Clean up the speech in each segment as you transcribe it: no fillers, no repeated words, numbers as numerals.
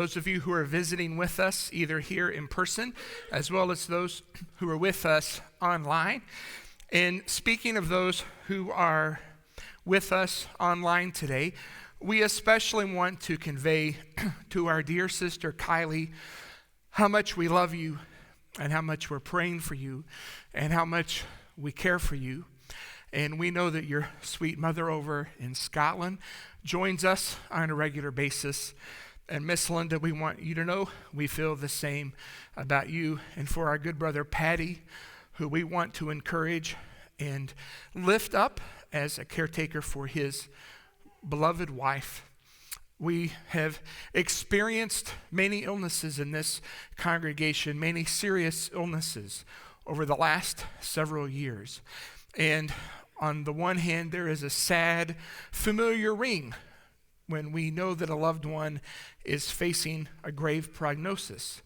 Those of you who are visiting with us, either here in person, as well as those who are with us online. And speaking of those who are with us online today, we especially want to convey to our dear sister Kylie how much we love you and how much we're praying for you and how much we care for you. And we know that your sweet mother over in Scotland joins us on a regular basis. And Miss Linda, we want you to know we feel the same about you. And for our good brother Patty, who we want to encourage and lift up as a caretaker for his beloved wife. We have experienced many illnesses in this congregation, many serious illnesses over the last several years. And on the one hand, there is a sad, familiar ring when we know that a loved one is facing a grave prognosis.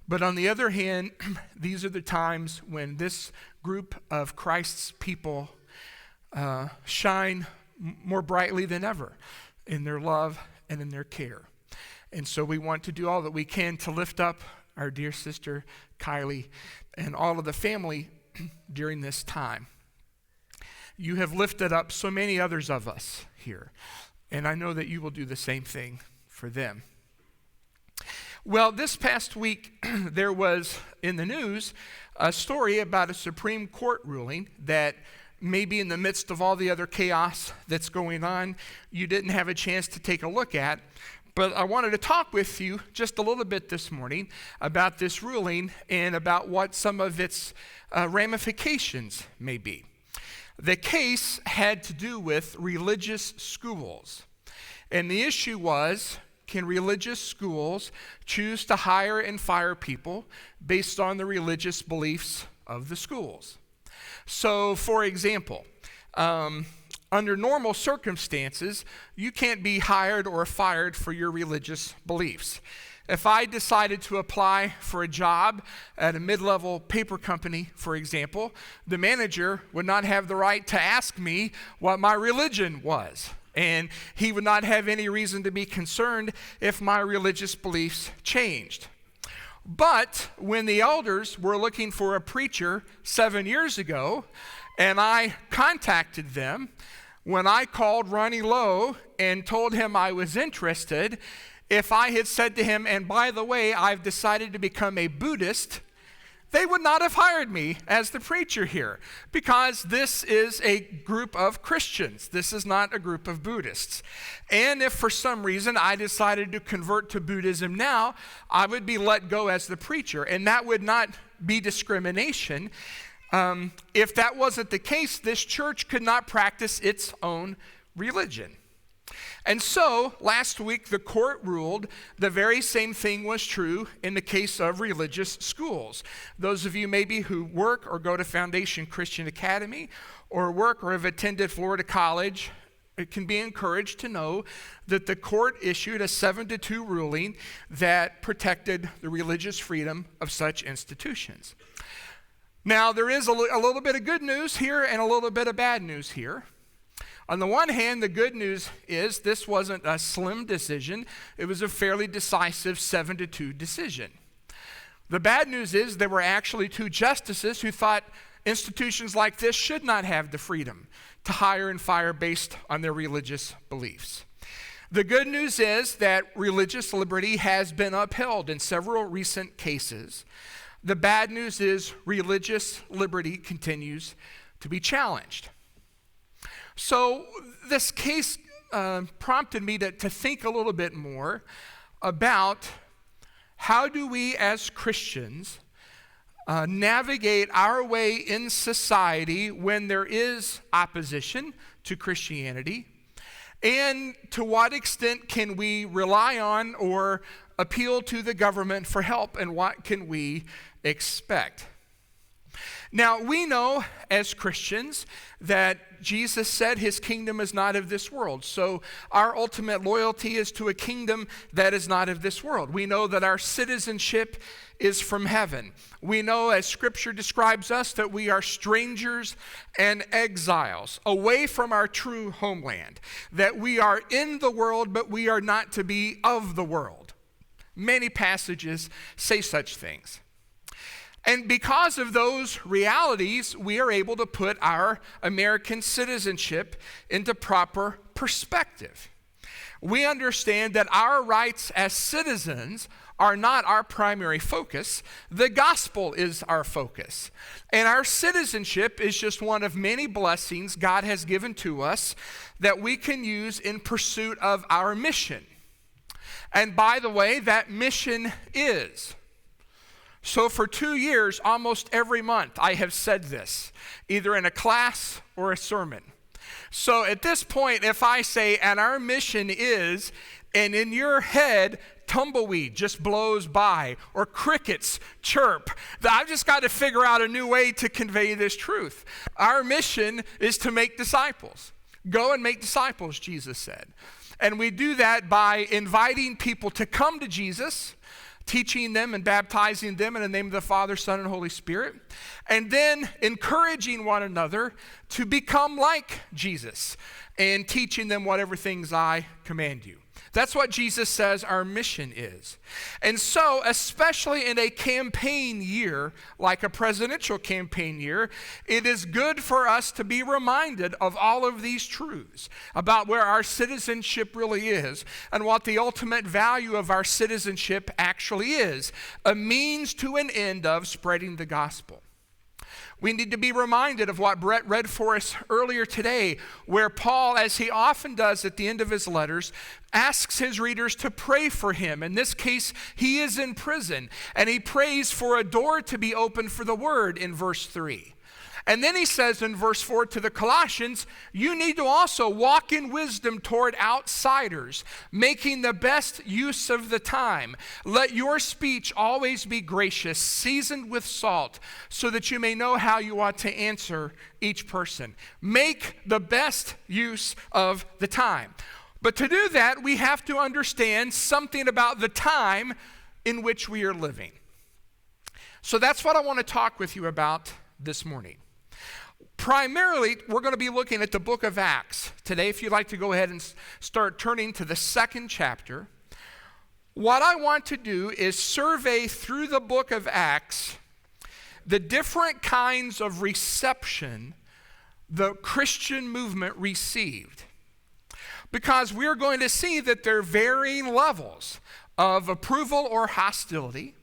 But on the other hand, these are the times when this group of Christ's people shine more brightly than ever in their love and in their care. And so we want to do all that we can to lift up our dear sister Kylie and all of the family during this time. You have lifted up so many others of us here, and I know that you will do the same thing for them. Well, this past week, there was in the news a story about a Supreme Court ruling that maybe in the midst of all the other chaos that's going on, you didn't have a chance to take a look at. But I wanted to talk with you just a little bit this morning about this ruling and about what some of its ramifications may be. The case had to do with religious schools. And the issue was, can religious schools choose to hire and fire people based on the religious beliefs of the schools? So, for example, under normal circumstances, you can't be hired or fired for your religious beliefs. If I decided to apply for a job at a mid-level paper company, for example, the manager would not have the right to ask me what my religion was. And he would not have any reason to be concerned if my religious beliefs changed. But when the elders were looking for a preacher 7 years ago, and I contacted them, when I called Ronnie Lowe and told him I was interested, if I had said to him, and by the way, I've decided to become a Buddhist, they would not have hired me as the preacher here, because this is a group of Christians. This is not a group of Buddhists. And if for some reason I decided to convert to Buddhism now, I would be let go as the preacher, and that would not be discrimination. If that wasn't the case, this church could not practice its own religion. And so, last week, the court ruled the very same thing was true in the case of religious schools. Those of you maybe who work or go to Foundation Christian Academy or work or have attended Florida College, it can be encouraged to know that the court issued a 7-2 ruling that protected the religious freedom of such institutions. Now, there is a little bit of good news here and a little bit of bad news here. On the one hand, the good news is this wasn't a slim decision. It was a fairly decisive 7-2 decision. The bad news is there were actually 2 justices who thought institutions like this should not have the freedom to hire and fire based on their religious beliefs. The good news is that religious liberty has been upheld in several recent cases. The bad news is religious liberty continues to be challenged. So this case prompted me to think a little bit more about how do we as Christians navigate our way in society when there is opposition to Christianity, and to what extent can we rely on or appeal to the government for help, and what can we expect? Now, we know as Christians that Jesus said his kingdom is not of this world. So our ultimate loyalty is to a kingdom that is not of this world. We know that our citizenship is from heaven. We know, as Scripture describes us, that we are strangers and exiles away from our true homeland, that we are in the world, but we are not to be of the world. Many passages say such things. And because of those realities, we are able to put our American citizenship into proper perspective. We understand that our rights as citizens are not our primary focus. The gospel is our focus. And our citizenship is just one of many blessings God has given to us that we can use in pursuit of our mission. And by the way, that mission is. So for 2 years, almost every month, I have said this, either in a class or a sermon. So at this point, if I say, and our mission is, and in your head, tumbleweed just blows by, or crickets chirp, I've just got to figure out a new way to convey this truth. Our mission is to make disciples. Go and make disciples, Jesus said. And we do that by inviting people to come to Jesus, teaching them and baptizing them in the name of the Father, Son, and Holy Spirit, and then encouraging one another to become like Jesus and teaching them whatever things I command you. That's what Jesus says our mission is. And so, especially in a campaign year, like a presidential campaign year, it is good for us to be reminded of all of these truths about where our citizenship really is and what the ultimate value of our citizenship actually is, a means to an end of spreading the gospel. We need to be reminded of what Brett read for us earlier today, where Paul, as he often does at the end of his letters, asks his readers to pray for him. In this case, he is in prison, and he prays for a door to be opened for the word in verse 3. And then he says in verse 4 to the Colossians, you need to also walk in wisdom toward outsiders, making the best use of the time. Let your speech always be gracious, seasoned with salt, so that you may know how you ought to answer each person. Make the best use of the time. But to do that, we have to understand something about the time in which we are living. So that's what I want to talk with you about this morning. Primarily, we're going to be looking at the book of Acts today. If you'd like to go ahead and start turning to the 2nd chapter. What I want to do is survey through the book of Acts the different kinds of reception the Christian movement received. Because we're going to see that there are varying levels of approval or hostility.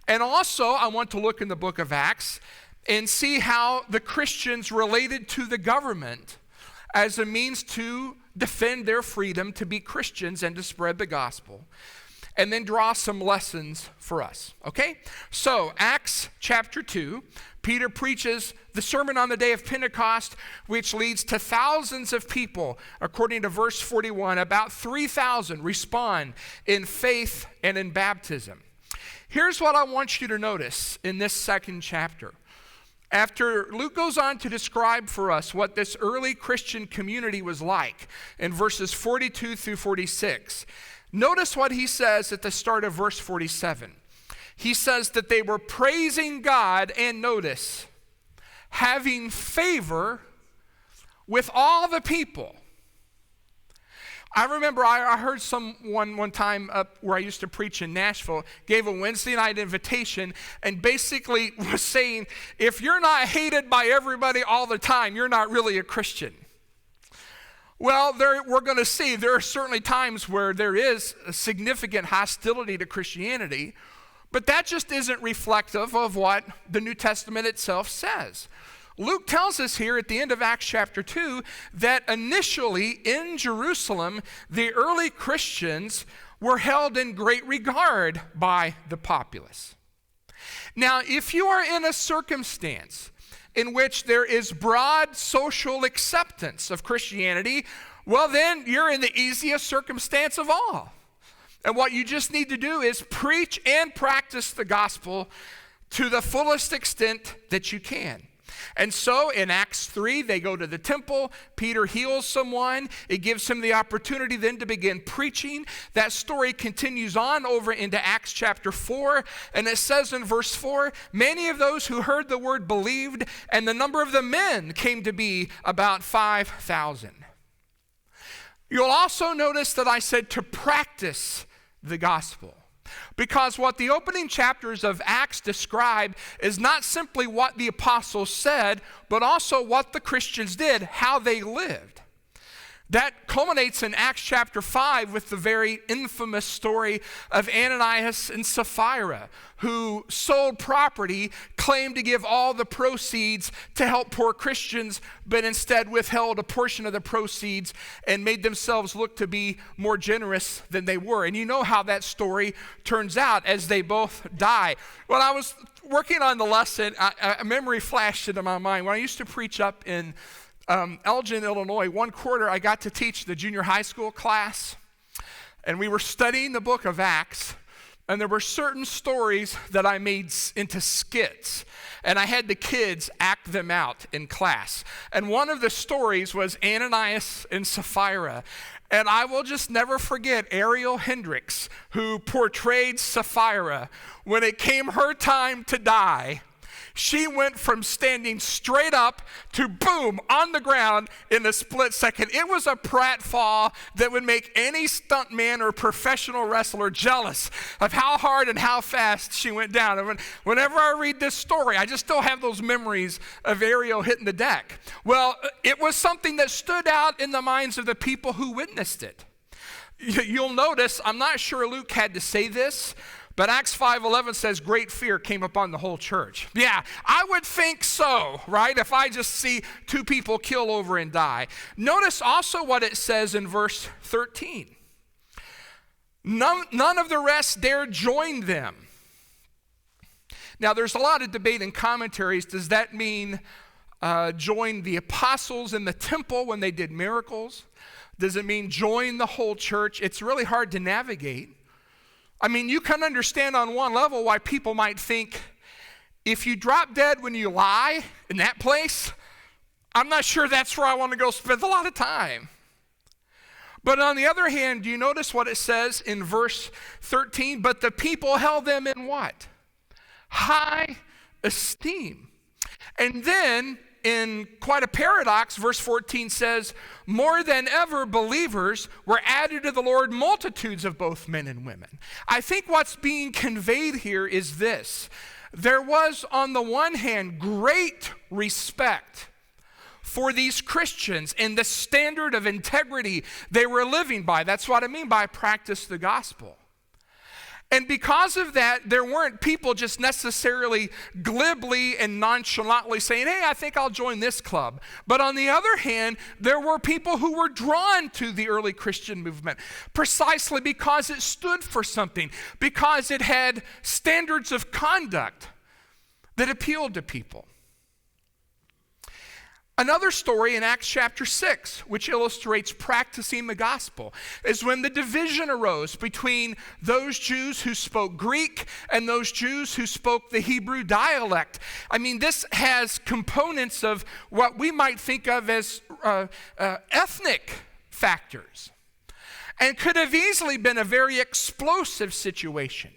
And also, I want to look in the book of Acts and see how the Christians related to the government as a means to defend their freedom to be Christians and to spread the gospel, and then draw some lessons for us, okay? So, Acts chapter 2, Peter preaches the sermon on the day of Pentecost, which leads to thousands of people. According to verse 41, about 3,000 respond in faith and in baptism. Here's what I want you to notice in this 2nd chapter. After Luke goes on to describe for us what this early Christian community was like in verses 42 through 46, notice what he says at the start of verse 47. He says that they were praising God, and notice, having favor with all the people. I remember I heard someone one time up where I used to preach in Nashville gave a Wednesday night invitation and basically was saying, if you're not hated by everybody all the time, you're not really a Christian. Well, we're going to see there are certainly times where there is a significant hostility to Christianity, but that just isn't reflective of what the New Testament itself says. Luke tells us here at the end of Acts chapter 2 that initially in Jerusalem, the early Christians were held in great regard by the populace. Now, if you are in a circumstance in which there is broad social acceptance of Christianity, well, then you're in the easiest circumstance of all. And what you just need to do is preach and practice the gospel to the fullest extent that you can. And so in Acts 3, they go to the temple. Peter heals someone. It gives him the opportunity then to begin preaching. That story continues on over into Acts chapter 4. And it says in verse 4, many of those who heard the word believed, and the number of the men came to be about 5,000. You'll also notice that I said to practice the gospel. Because what the opening chapters of Acts describe is not simply what the apostles said, but also what the Christians did, how they lived. That culminates in Acts chapter 5 with the very infamous story of Ananias and Sapphira, who sold property, claimed to give all the proceeds to help poor Christians, but instead withheld a portion of the proceeds and made themselves look to be more generous than they were. And you know how that story turns out as they both die. When I was working on the lesson, a memory flashed into my mind. When I used to preach up in Elgin, Illinois, one quarter I got to teach the junior high school class, and we were studying the book of Acts, and there were certain stories that I made into skits, and I had the kids act them out in class. And one of the stories was Ananias and Sapphira. And I will just never forget Ariel Hendricks, who portrayed Sapphira. When it came her time to die, she went from standing straight up to boom, on the ground in a split second. It was a pratfall that would make any stuntman or professional wrestler jealous of how hard and how fast she went down. And whenever I read this story, I just still have those memories of Ariel hitting the deck. Well, it was something that stood out in the minds of the people who witnessed it. You'll notice, I'm not sure Luke had to say this, but Acts 5:11 says great fear came upon the whole church. Yeah, I would think so, right? If I just see two people kill over and die. Notice also what it says in verse 13. None of the rest dared join them. Now, there's a lot of debate and commentaries. Does that mean join the apostles in the temple when they did miracles? Does it mean join the whole church? It's really hard to navigate. I mean, you can understand on one level why people might think, if you drop dead when you lie in that place, I'm not sure that's where I want to go spend a lot of time. But on the other hand, do you notice what it says in verse 13? But the people held them in what? High esteem. And then, in quite a paradox, verse 14 says, more than ever believers were added to the Lord, multitudes of both men and women. I think what's being conveyed here is this. There was, on the one hand, great respect for these Christians and the standard of integrity they were living by. That's what I mean by practice the gospel. And because of that, there weren't people just necessarily glibly and nonchalantly saying, hey, I think I'll join this club. But on the other hand, there were people who were drawn to the early Christian movement precisely because it stood for something, because it had standards of conduct that appealed to people. Another story in Acts chapter 6, which illustrates practicing the gospel, is when the division arose between those Jews who spoke Greek and those Jews who spoke the Hebrew dialect. I mean, this has components of what we might think of as ethnic factors, and could have easily been a very explosive situation.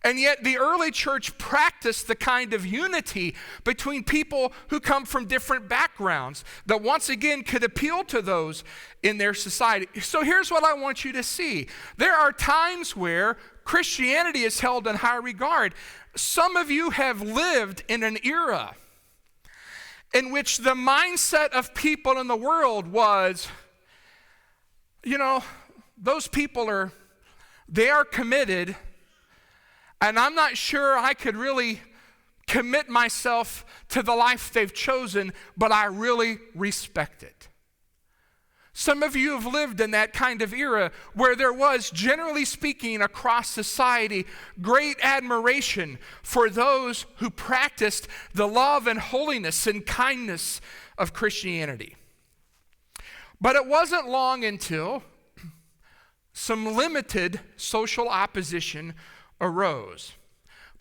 And yet the early church practiced the kind of unity between people who come from different backgrounds that once again could appeal to those in their society. So here's what I want you to see. There are times where Christianity is held in high regard. Some of you have lived in an era in which the mindset of people in the world was, you know, those people they are committed, and I'm not sure I could really commit myself to the life they've chosen, but I really respect it. Some of you have lived in that kind of era where there was, generally speaking, across society, great admiration for those who practiced the love and holiness and kindness of Christianity. But it wasn't long until some limited social opposition arose,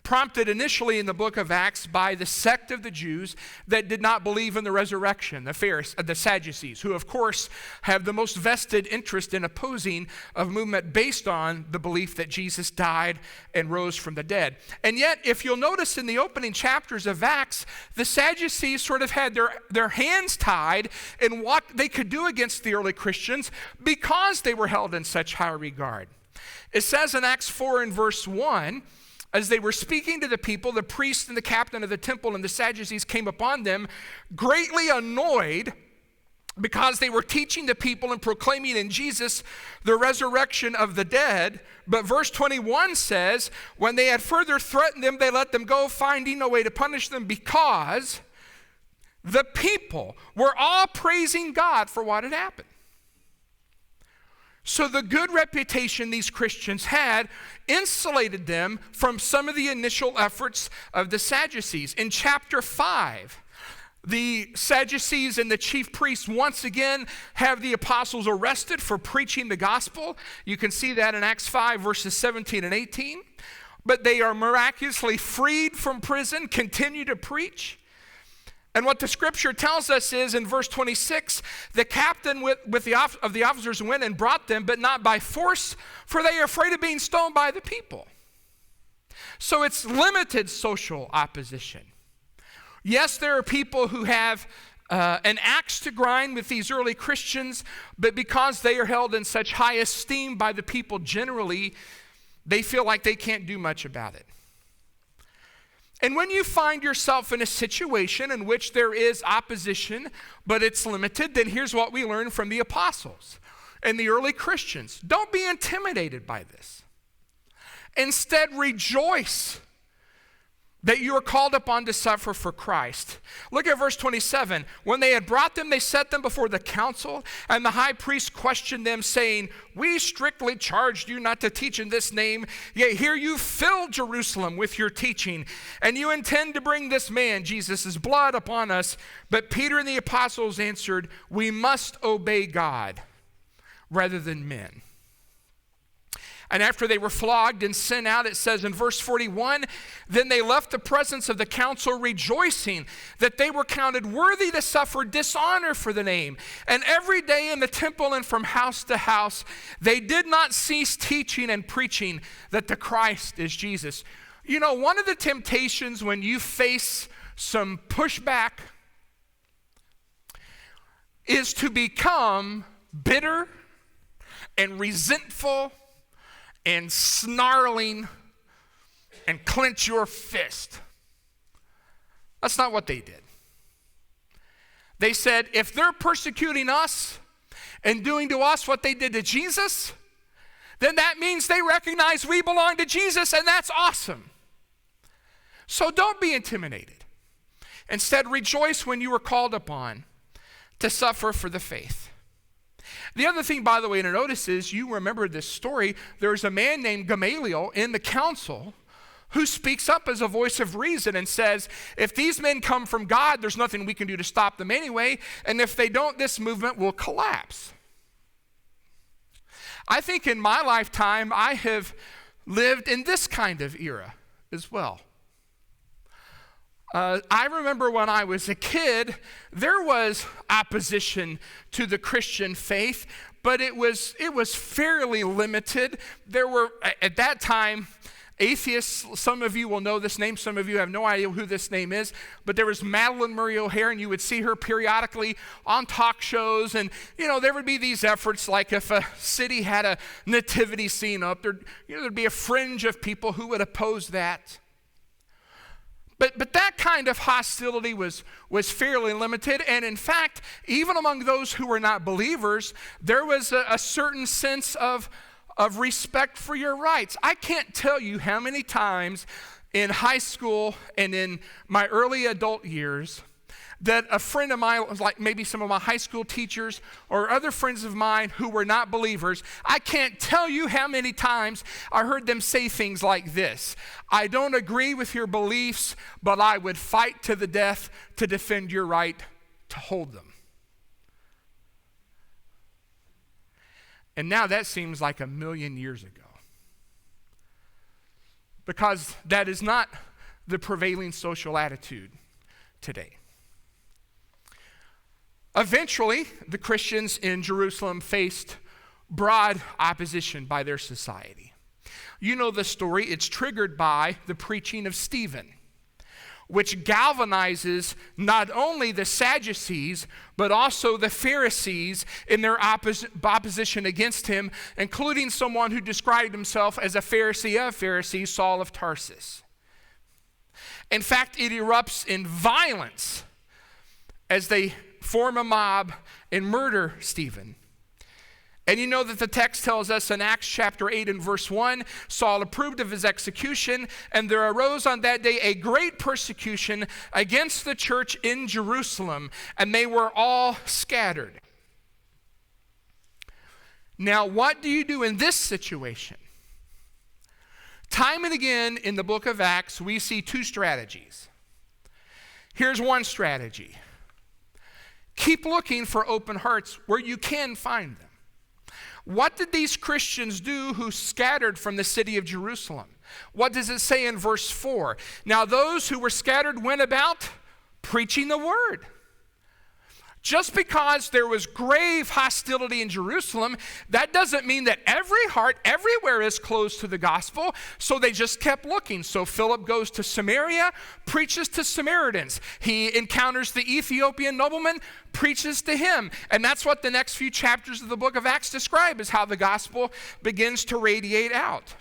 prompted initially in the book of Acts by the sect of the Jews that did not believe in the resurrection, the Sadducees, who of course have the most vested interest in opposing a movement based on the belief that Jesus died and rose from the dead. And yet, if you'll notice in the opening chapters of Acts, the Sadducees sort of had their hands tied in what they could do against the early Christians because they were held in such high regard. It says in Acts 4 and verse 1, as they were speaking to the people, the priest and the captain of the temple and the Sadducees came upon them, greatly annoyed because they were teaching the people and proclaiming in Jesus the resurrection of the dead. But verse 21 says, when they had further threatened them, they let them go, finding no way to punish them, because the people were all praising God for what had happened. So the good reputation these Christians had insulated them from some of the initial efforts of the Sadducees. In chapter 5, the Sadducees and the chief priests once again have the apostles arrested for preaching the gospel. You can see that in Acts 5, verses 17 and 18. But they are miraculously freed from prison, continue to preach. And what the scripture tells us is in verse 26, the captain of the officers went and brought them, but not by force, for they are afraid of being stoned by the people. So it's limited social opposition. Yes, there are people who have an axe to grind with these early Christians, but because they are held in such high esteem by the people generally, they feel like they can't do much about it. And when you find yourself in a situation in which there is opposition, but it's limited, then here's what we learn from the apostles and the early Christians. Don't be intimidated by this. Instead, rejoice that you are called upon to suffer for Christ. Look at verse 27. When they had brought them, they set them before the council, and the high priest questioned them, saying, we strictly charged you not to teach in this name, yet here you fill Jerusalem with your teaching, and you intend to bring this man, Jesus' blood, upon us. But Peter and the apostles answered, we must obey God rather than men. And after they were flogged and sent out, it says in verse 41, then they left the presence of the council rejoicing that they were counted worthy to suffer dishonor for the name. And every day in the temple and from house to house, they did not cease teaching and preaching that the Christ is Jesus. You know, one of the temptations when you face some pushback is to become bitter and resentful and snarling and clench your fist. That's not what they did. They said, if they're persecuting us and doing to us what they did to Jesus, then that means they recognize we belong to Jesus, and that's awesome. So don't be intimidated. Instead, rejoice when you are called upon to suffer for the faith. The other thing, by the way, to notice is, you remember this story, there's a man named Gamaliel in the council who speaks up as a voice of reason and says, if these men come from God, there's nothing we can do to stop them anyway, and if they don't, this movement will collapse. I think in my lifetime, I have lived in this kind of era as well. I remember when I was a kid, there was opposition to the Christian faith, but it was fairly limited. There were, at that time, atheists. Some of you will know this name. Some of you have no idea who this name is. But there was Madalyn Murray O'Hair, and you would see her periodically on talk shows. And, you know, there would be these efforts, like if a city had a nativity scene up, there'd be a fringe of people who would oppose that. But that kind of hostility was fairly limited. And in fact, even among those who were not believers, there was a certain sense of respect for your rights. I can't tell you how many times in high school and in my early adult years that a friend of mine, like maybe some of my high school teachers or other friends of mine who were not believers, I can't tell you how many times I heard them say things like this: I don't agree with your beliefs, but I would fight to the death to defend your right to hold them. And now that seems like a million years ago, because that is not the prevailing social attitude today. Eventually, the Christians in Jerusalem faced broad opposition by their society. You know the story. It's triggered by the preaching of Stephen. which galvanizes not only the Sadducees, but also the Pharisees in their opposition against him, including someone who described himself as a Pharisee of Pharisees, Saul of Tarsus. In fact, it erupts in violence as they form a mob and murder Stephen. And you know that the text tells us in Acts chapter 8 and verse 1, Saul approved of his execution, and there arose on that day a great persecution against the church in Jerusalem, and they were all scattered. Now, what do you do in this situation? Time and again in the book of Acts, we see two strategies. Here's one strategy. Keep looking for open hearts where you can find them. What did these Christians do who scattered from the city of Jerusalem? What does it say in verse 4? Now those who were scattered went about preaching the word. Just because there was grave hostility in Jerusalem, that doesn't mean that every heart everywhere is closed to the gospel, so they just kept looking. So Philip goes to Samaria, preaches to Samaritans. He encounters the Ethiopian nobleman, preaches to him. And that's what the next few chapters of the book of Acts describe, is how the gospel begins to radiate out.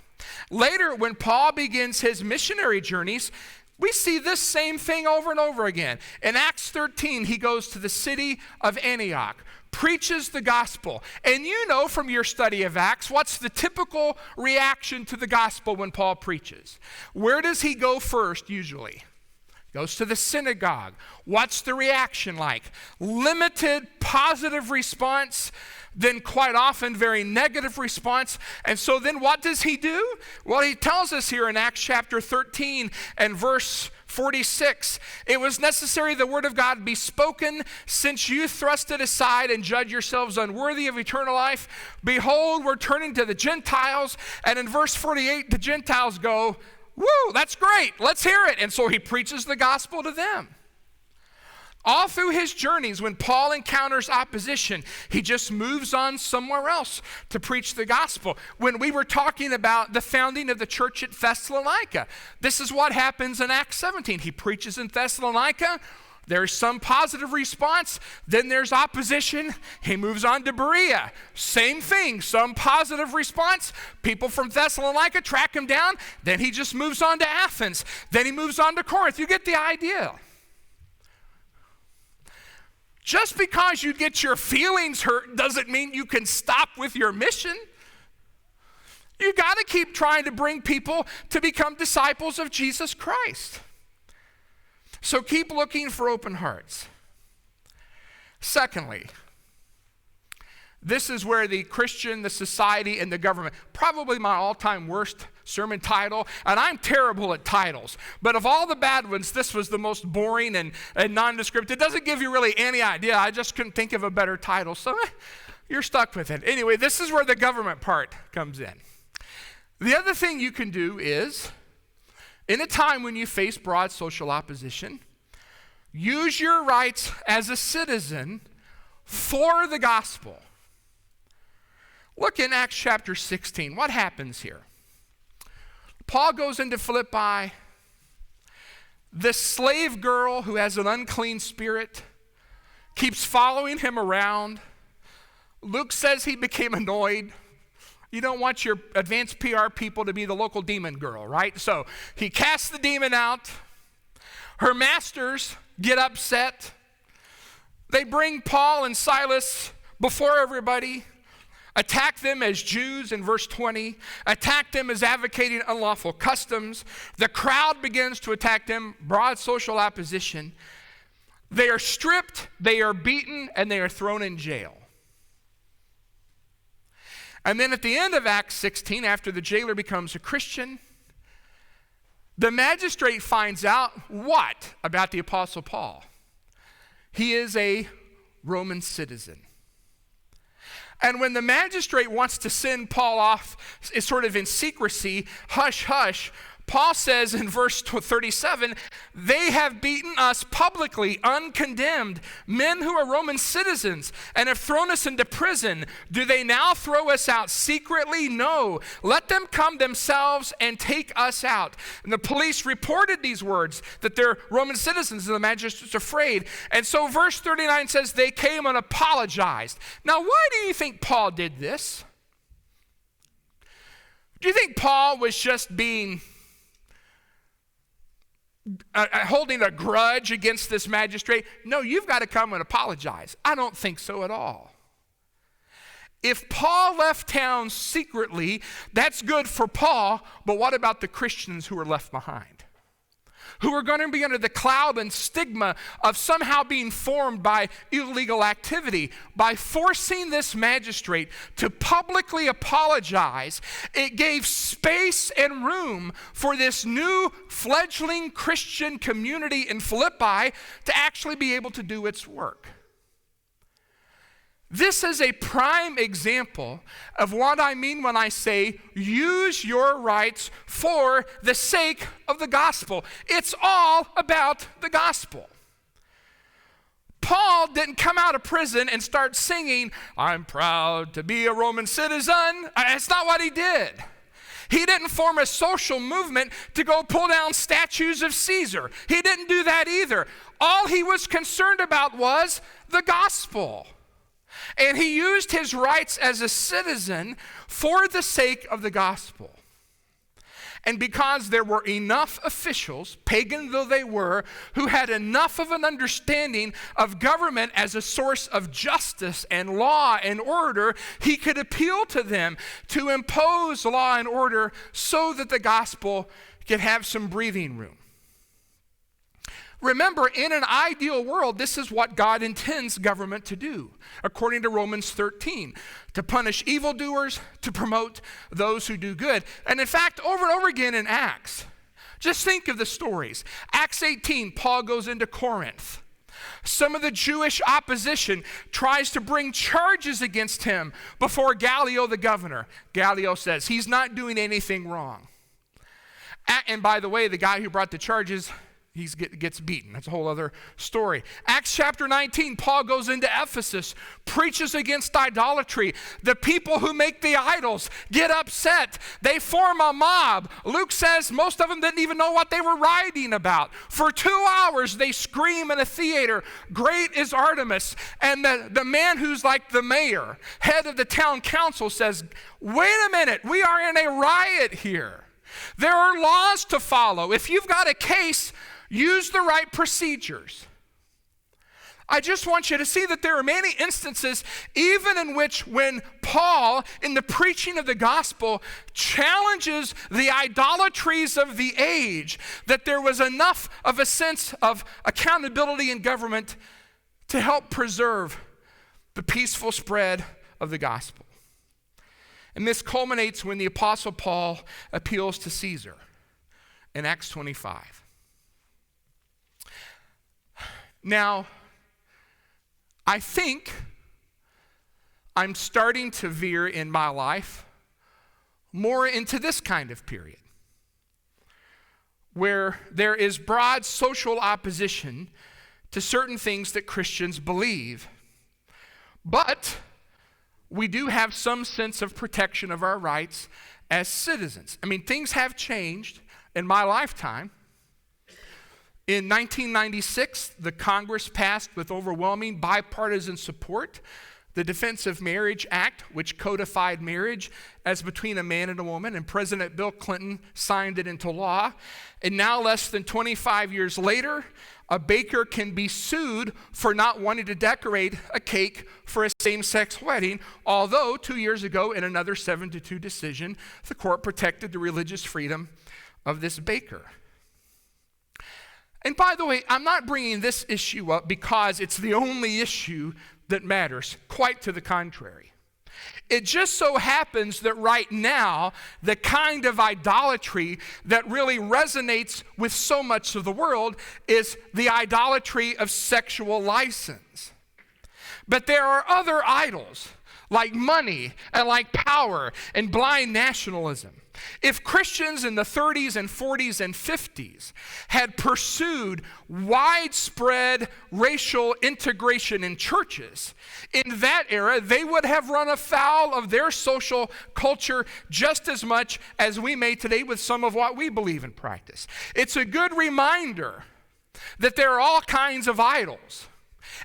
Later, when Paul begins his missionary journeys, we see this same thing over and over again. In Acts 13, he goes to the city of Antioch, preaches the gospel. And you know from your study of Acts, what's the typical reaction to the gospel when Paul preaches? Where does he go first usually? Goes to the synagogue. What's the reaction like? Limited positive response, then quite often very negative response. And so then what does he do? Well, he tells us here in Acts chapter 13 and verse 46, it was necessary the word of God be spoken, since you thrust it aside and judge yourselves unworthy of eternal life. Behold, we're turning to the Gentiles. And in verse 48, the Gentiles go, woo, that's great, let's hear it. And so he preaches the gospel to them. All through his journeys, when Paul encounters opposition, he just moves on somewhere else to preach the gospel. When we were talking about the founding of the church at Thessalonica, this is what happens in Acts 17. He preaches in Thessalonica. There's some positive response. Then there's opposition. He moves on to Berea. Same thing, some positive response. People from Thessalonica track him down. Then he just moves on to Athens. Then he moves on to Corinth. You get the idea. Just because you get your feelings hurt doesn't mean you can stop with your mission. You got to keep trying to bring people to become disciples of Jesus Christ. So keep looking for open hearts. Secondly, this is where the Christian, the society, and the government, probably my all-time worst sermon title, and I'm terrible at titles, but of all the bad ones, this was the most boring and nondescript. It doesn't give you really any idea. I just couldn't think of a better title, so you're stuck with it. Anyway, this is where the government part comes in. The other thing you can do is, in a time when you face broad social opposition, use your rights as a citizen for the gospel. Look in Acts chapter 16. What happens here? Paul goes into Philippi. This slave girl who has an unclean spirit keeps following him around. Luke says he became annoyed. You don't want your advanced PR people to be the local demon girl, right? So he casts the demon out. Her masters get upset. They bring Paul and Silas before everybody, attack them as Jews in verse 20, attack them as advocating unlawful customs. The crowd begins to attack them, broad social opposition. They are stripped, they are beaten, and they are thrown in jail. And then at the end of Acts 16, after the jailer becomes a Christian, the magistrate finds out what about the Apostle Paul? He is a Roman citizen. And when the magistrate wants to send Paul off, it's sort of in secrecy, hush, hush, Paul says in verse 37, they have beaten us publicly, uncondemned, men who are Roman citizens, and have thrown us into prison. Do they now throw us out secretly? No. Let them come themselves and take us out. And the police reported these words, that they're Roman citizens, and the magistrate's afraid. And so verse 39 says they came and apologized. Now, why do you think Paul did this? Do you think Paul was just being holding a grudge against this magistrate? No, you've got to come and apologize. I don't think so at all. If Paul left town secretly, that's good for Paul, but what about the Christians who were left behind? Who are going to be under the cloud and stigma of somehow being formed by illegal activity. By forcing this magistrate to publicly apologize, it gave space and room for this new fledgling Christian community in Philippi to actually be able to do its work. This is a prime example of what I mean when I say use your rights for the sake of the gospel. It's all about the gospel. Paul didn't come out of prison and start singing, I'm proud to be a Roman citizen. That's not what he did. He didn't form a social movement to go pull down statues of Caesar. He didn't do that either. All he was concerned about was the gospel. And he used his rights as a citizen for the sake of the gospel. And because there were enough officials, pagan though they were, who had enough of an understanding of government as a source of justice and law and order, he could appeal to them to impose law and order so that the gospel could have some breathing room. Remember, in an ideal world, this is what God intends government to do, according to Romans 13, to punish evildoers, to promote those who do good. And in fact, over and over again in Acts, just think of the stories. Acts 18, Paul goes into Corinth. Some of the Jewish opposition tries to bring charges against him before Gallio the governor. Gallio says he's not doing anything wrong. And by the way, the guy who brought the charges, he gets beaten. That's a whole other story. Acts chapter 19, Paul goes into Ephesus, preaches against idolatry. The people who make the idols get upset. They form a mob. Luke says most of them didn't even know what they were writing about. For 2 hours, they scream in a theater, great is Artemis. And the man who's like the mayor, head of the town council says, wait a minute, we are in a riot here. There are laws to follow. If you've got a case, use the right procedures. I just want you to see that there are many instances, even in which when Paul, in the preaching of the gospel, challenges the idolatries of the age, that there was enough of a sense of accountability in government to help preserve the peaceful spread of the gospel. And this culminates when the Apostle Paul appeals to Caesar in Acts 25. Now, I think I'm starting to veer in my life more into this kind of period, where there is broad social opposition to certain things that Christians believe, but we do have some sense of protection of our rights as citizens. I mean, things have changed in my lifetime. In 1996, the Congress passed with overwhelming bipartisan support the Defense of Marriage Act, which codified marriage as between a man and a woman, and President Bill Clinton signed it into law. And now, less than 25 years later, a baker can be sued for not wanting to decorate a cake for a same-sex wedding, although 2 years ago, in another 7-2 decision, the court protected the religious freedom of this baker. And by the way, I'm not bringing this issue up because it's the only issue that matters. Quite to the contrary. It just so happens that right now, the kind of idolatry that really resonates with so much of the world is the idolatry of sexual license. But there are other idols, like money and like power and blind nationalism. If Christians in the 30s and 40s and 50s had pursued widespread racial integration in churches, in that era, they would have run afoul of their social culture just as much as we may today with some of what we believe in practice. It's a good reminder that there are all kinds of idols.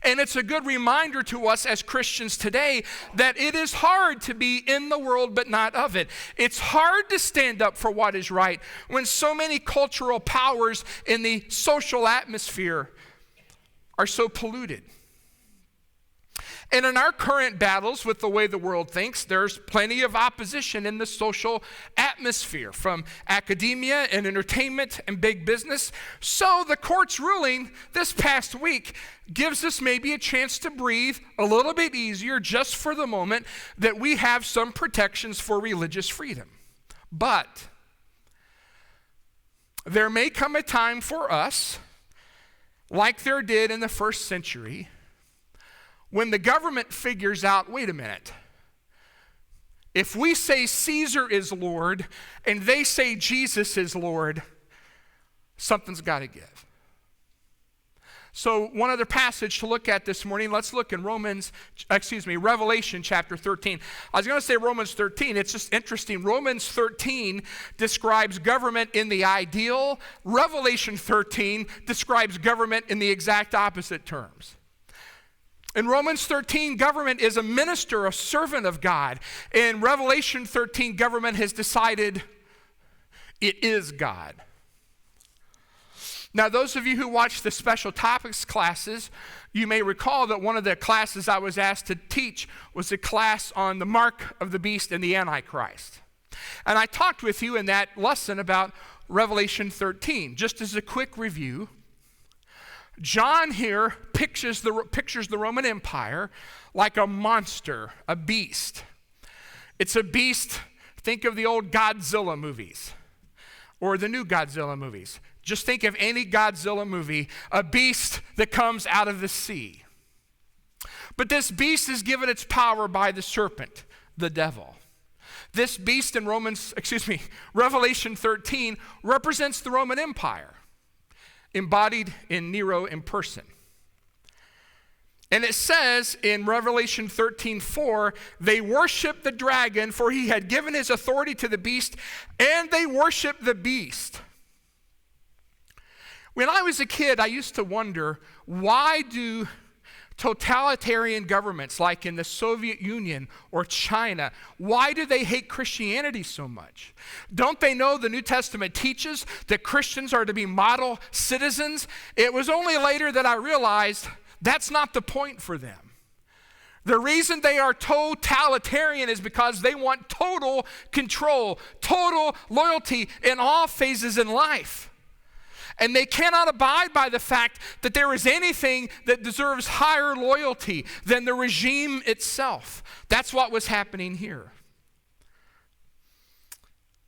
And it's a good reminder to us as Christians today that it is hard to be in the world but not of it. It's hard to stand up for what is right when so many cultural powers in the social atmosphere are so polluted. And in our current battles with the way the world thinks, there's plenty of opposition in the social atmosphere from academia and entertainment and big business. So the court's ruling this past week gives us maybe a chance to breathe a little bit easier just for the moment that we have some protections for religious freedom. But there may come a time for us, like there did in the first century, when the government figures out, wait a minute, if we say Caesar is Lord and they say Jesus is Lord, something's got to give. So one other passage to look at this morning, let's look in Revelation chapter 13. I was going to say Romans 13, it's just interesting. Romans 13 describes government in the ideal. Revelation 13 describes government in the exact opposite terms. In Romans 13, government is a minister, a servant of God. In Revelation 13, government has decided it is God. Now, those of you who watch the special topics classes, you may recall that one of the classes I was asked to teach was a class on the mark of the beast and the Antichrist. And I talked with you in that lesson about Revelation 13. Just as a quick review, John here pictures the Roman Empire like a monster, a beast. It's a beast, think of the old Godzilla movies or the new Godzilla movies. Just think of any Godzilla movie, a beast that comes out of the sea. But this beast is given its power by the serpent, the devil. This beast in Revelation 13 represents the Roman Empire, embodied in Nero in person. And it says in Revelation 13:4, they worship the dragon, for he had given his authority to the beast, and they worship the beast. When I was a kid, I used to wonder, why do totalitarian governments like in the Soviet Union or China, why do they hate Christianity so much? Don't they know the New Testament teaches that Christians are to be model citizens? It was only later that I realized that's not the point for them. The reason they are totalitarian is because they want total control, total loyalty in all phases in life. And they cannot abide by the fact that there is anything that deserves higher loyalty than the regime itself. That's what was happening here.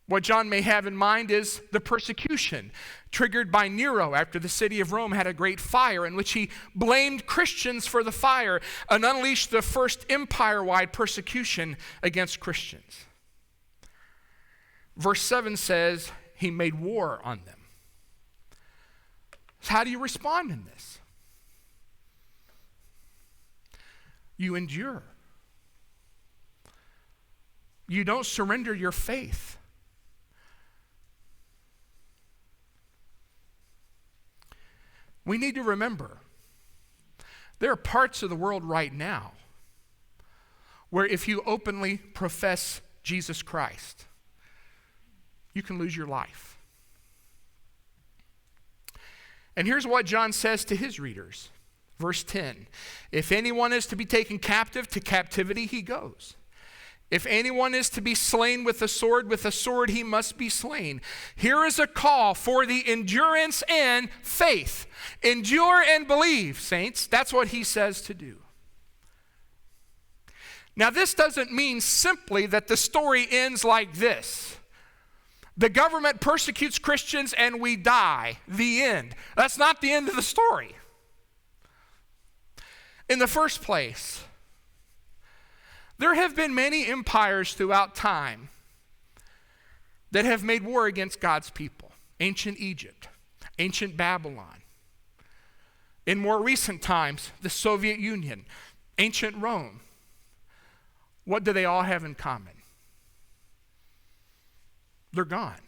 What John may have in mind is the persecution triggered by Nero after the city of Rome had a great fire in which he blamed Christians for the fire and unleashed the first empire-wide persecution against Christians. Verse 7 says he made war on them. So how do you respond in this? You endure. You don't surrender your faith. We need to remember, there are parts of the world right now where if you openly profess Jesus Christ, you can lose your life. And here's what John says to his readers. Verse 10, if anyone is to be taken captive, to captivity he goes. If anyone is to be slain with a sword he must be slain. Here is a call for the endurance and faith. Endure and believe, saints. That's what he says to do. Now, this doesn't mean simply that the story ends like this. The government persecutes Christians and we die. The end. That's not the end of the story. In the first place, There have been many empires throughout time that have made war against God's people. Ancient Egypt, ancient Babylon. In more recent times, the Soviet Union, ancient Rome. What do they all have in common? They're gone.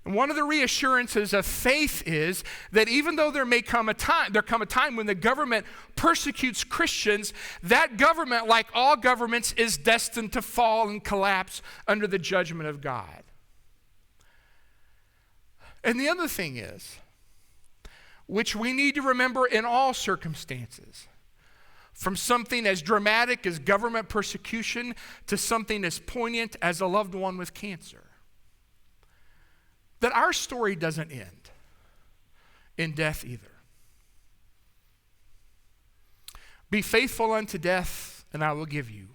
And one of the reassurances of faith is that even though there come a time when the government persecutes Christians, that government, like all governments, is destined to fall and collapse under the judgment of God. And the other thing is, which we need to remember in all circumstances, from something as dramatic as government persecution to something as poignant as a loved one with cancer, that our story doesn't end in death either. Be faithful unto death, and I will give you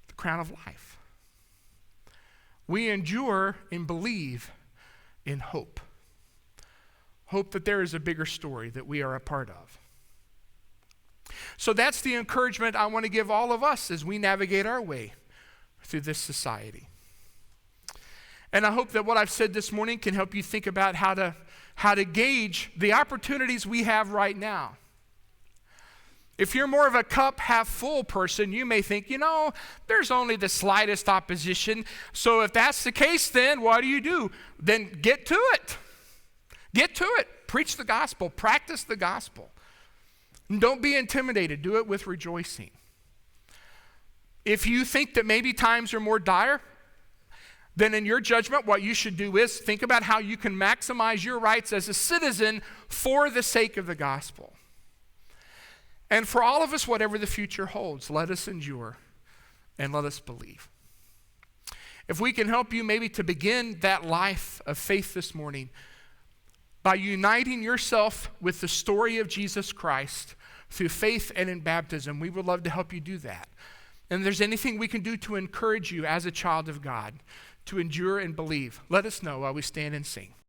the crown of life. We endure and believe in hope. Hope that there is a bigger story that we are a part of. So that's the encouragement I want to give all of us as we navigate our way through this society. And I hope that what I've said this morning can help you think about how to gauge the opportunities we have right now. If you're more of a cup half full person, you may think, there's only the slightest opposition. So if that's the case, then what do? Then get to it. Get to it. Preach the gospel. Practice the gospel. And don't be intimidated. Do it with rejoicing. If you think that maybe times are more dire, then in your judgment, what you should do is think about how you can maximize your rights as a citizen for the sake of the gospel. And for all of us, whatever the future holds, let us endure and let us believe. If we can help you maybe to begin that life of faith this morning by uniting yourself with the story of Jesus Christ through faith and in baptism, we would love to help you do that. And if there's anything we can do to encourage you as a child of God to endure and believe, let us know while we stand and sing.